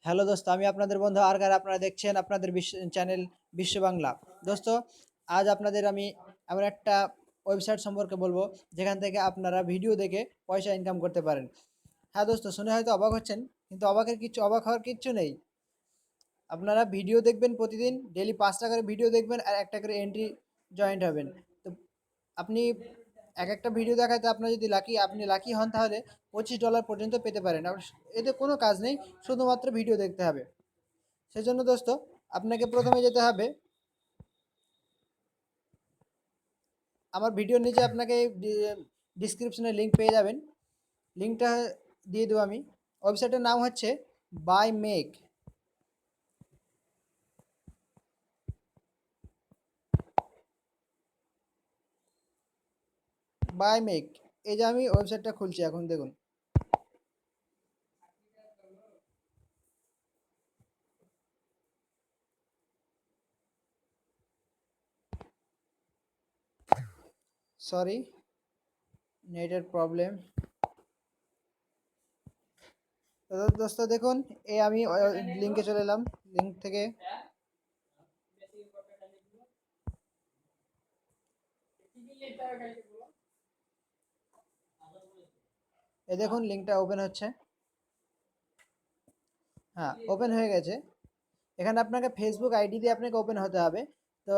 Hello দোস্ত, আমি আপনাদের বন্ধু আরগার। আপনারা দেখছেন আপনাদের চ্যানেল বিশ্ব বাংলা। দোস্ত, আজ আপনাদের আমি এমন একটা ওয়েবসাইট সম্পর্কে বলবো যেখান থেকে আপনারা ভিডিও দেখে পয়সা ইনকাম করতে পারেন। হ্যাঁ দোস্ত, শুনে হয়তো অবাক হচ্ছেন, কিন্তু অবাক হওয়ার কিচ্ছু নেই। আপনারা ভিডিও দেখবেন, প্রতিদিন ডেলি 5টা করে ভিডিও দেখবেন আর একটা করে এন্ট্রি জয়েন্ট হবেন। তো আপনি একটা ভিডিও দেখাতে আপনি লাকি হন, তাহলে $25 পর্যন্ত পেতে পারেন। আর এতে কোনো কাজ নেই, শুধুমাত্র ভিডিও দেখতে হবে। সেজন্য দোস্ত, আপনাকে প্রথমে যেতে হবে আমার ভিডিওর নিচে। আপনাকে ডিসক্রিপশনে লিঙ্ক পেয়ে যাবেন, লিঙ্কটা দিয়ে দেবো আমি। ওয়েবসাইটের নাম হচ্ছে বাই মেক। বাই মেক, এই যে আমি ওয়েবসাইটটা খুলছি এখন, দেখুন। সরি, নেটের প্রবলেম। তো দোস্ত দেখুন, এই আমি লিঙ্কে চলে এলাম। লিঙ্ক থেকে এই দেখুন, লিঙ্কটা ওপেন হচ্ছে। হ্যাঁ, ওপেন হয়ে গেছে। এখানে আপনাকে ফেসবুক আইডি দিয়ে আপনাকে ওপেন হতে হবে। তো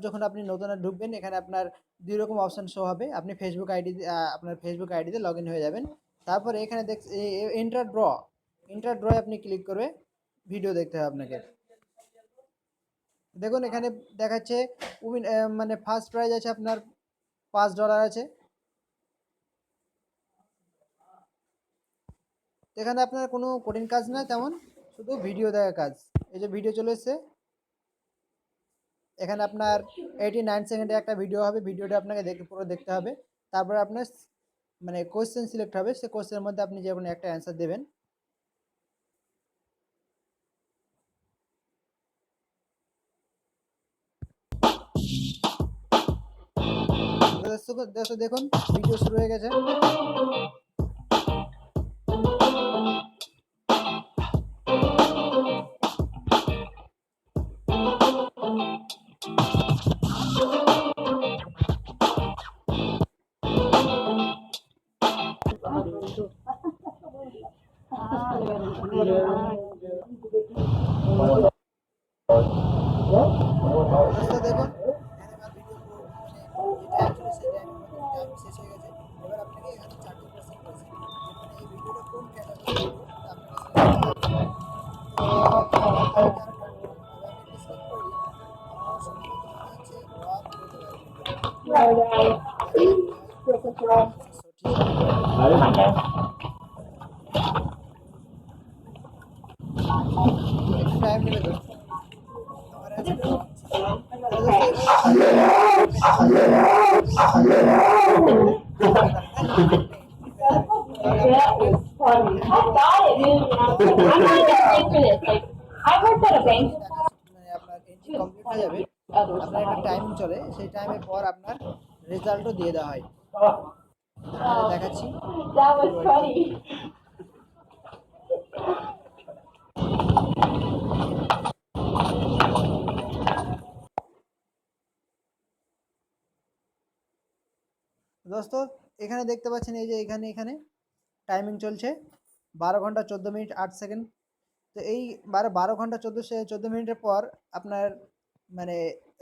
যখন আপনি নতুন ঢুকবেন, এখানে আপনার দুই রকম অপশন শো হবে। আপনি আপনার ফেসবুক আইডিতে লগ ইন হয়ে যাবেন। তারপরে এখানে ইন্টার ড্র আপনি ক্লিক করবে, ভিডিও দেখতে হবে আপনাকে। দেখুন এখানে দেখাচ্ছে মানে ফার্স্ট প্রাইজ আছে আপনার $5 আছে। এখানে আপনার কোনো কঠিন কাজ না তেমন, শুধু ভিডিও দেখার কাজ। এই যে ভিডিও চলে এসছে, এখানে আপনার 89 সেকেন্ডে একটা ভিডিও হবে। ভিডিওটা আপনাকে পুরো দেখতে হবে। তারপরে আপনার মানে কোশ্চেন সিলেক্ট হবে, সে কোশ্চেনের মধ্যে আপনি যে কোনো একটা অ্যান্সার দেবেন। দেখুন, ভিডিও শুরু হয়ে গেছে। দেখুন, এখানে আমার ভিডিও পুরো মানে যে টাইম ছিল সেই টাইমের মধ্যে টাইম শেষ হয়ে গেছে। এবার আপনাকে এখানে 4টি কোশ্চেন করেছে যে মানে এই ভিডিওটা কোন ক্যাটাগরির ভিডিও, তা আপনাকে সিলেক্ট করতে হবে। তো আমি একটা সিলেক্ট করে দিই। আমার সম্ভবত মনে হচ্ছে রক হতে পারে ভিডিওটা। দেখা যাক কি হয়। আনসার সঠিক। একটু টাইম নেবে দোস্ত, আমার অ্যান্সারটা দিচ্ছি। তাহলে দোস্ত এভাবে আপনি পেয়ে যাবেন। তাহলে আপনি আপনার যখনই মানে আপনার এন্ট্রি কমপ্লিট হয়ে যাবে, আপনার একটা টাইমিং চলে, সেই টাইমের পর আপনার রেজাল্টও দিয়ে দেওয়া হয়। আপনাদের দেখাচ্ছি, একটু ওয়েট করুন। দোস্ত এখানে দেখতে পাচ্ছেন, এই যে এখানে এখানে টাইমিং চলছে 12 ঘন্টা 14 মিনিট 8 সেকেন্ড। তো এই 12 ঘন্টা 14 মিনিটের পর আপনার মানে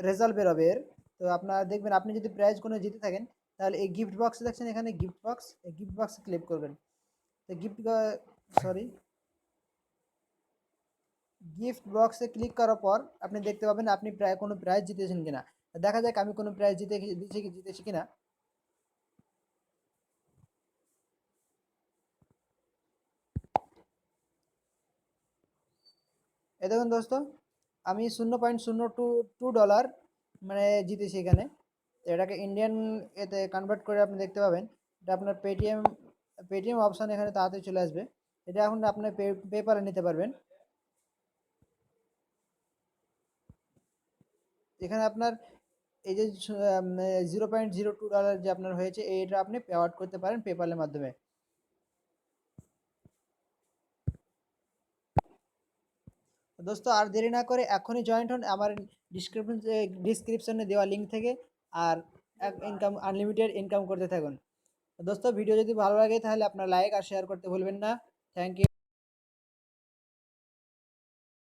রেজাল্ট বেরোবে এর। তো আপনার দেখবেন, আপনি যদি প্রাইজ কোনো জিতে থাকেন, তাহলে এই গিফট বক্স দেখছেন এখানে, গিফট বক্স, এই গিফট বক্সে ক্লিক করবেন। তো সরি গিফট বক্সে ক্লিক করার পর আপনি দেখতে পাবেন আপনি প্রায় কোনো প্রাইজ জিতেছেন কিনা। দেখা যাক আমি কোনো প্রাইজ জিতেছি কিনা। এই দেখুন দোস্ত, আমি 0.022 ডলার মানে জিতেছি এখানে। তো এটাকে ইন্ডিয়ান এতে কনভার্ট করে আপনি দেখতে পাবেন। এটা আপনার পেটিএম অপশান এখানে তাড়াতাড়ি চলে আসবে। এটা এখন আপনি পেপারে নিতে পারবেন। এখানে আপনার এই যে 0.02 ডলার যে আপনার হয়েছে, এইটা আপনি পে আউট করতে পারেন পেপালের মাধ্যমে। দোস্ত আর দেরি না করে এখনই জয়েন্ট হন আমার ডিসক্রিপশনে দেওয়া লিঙ্ক থেকে, আর ইনকাম আনলিমিটেড ইনকাম করতে থাকুন। দোস্ত ভিডিও যদি ভালো লাগে তাহলে আপনার লাইক আর শেয়ার করতে ভুলবেন না। Thank you.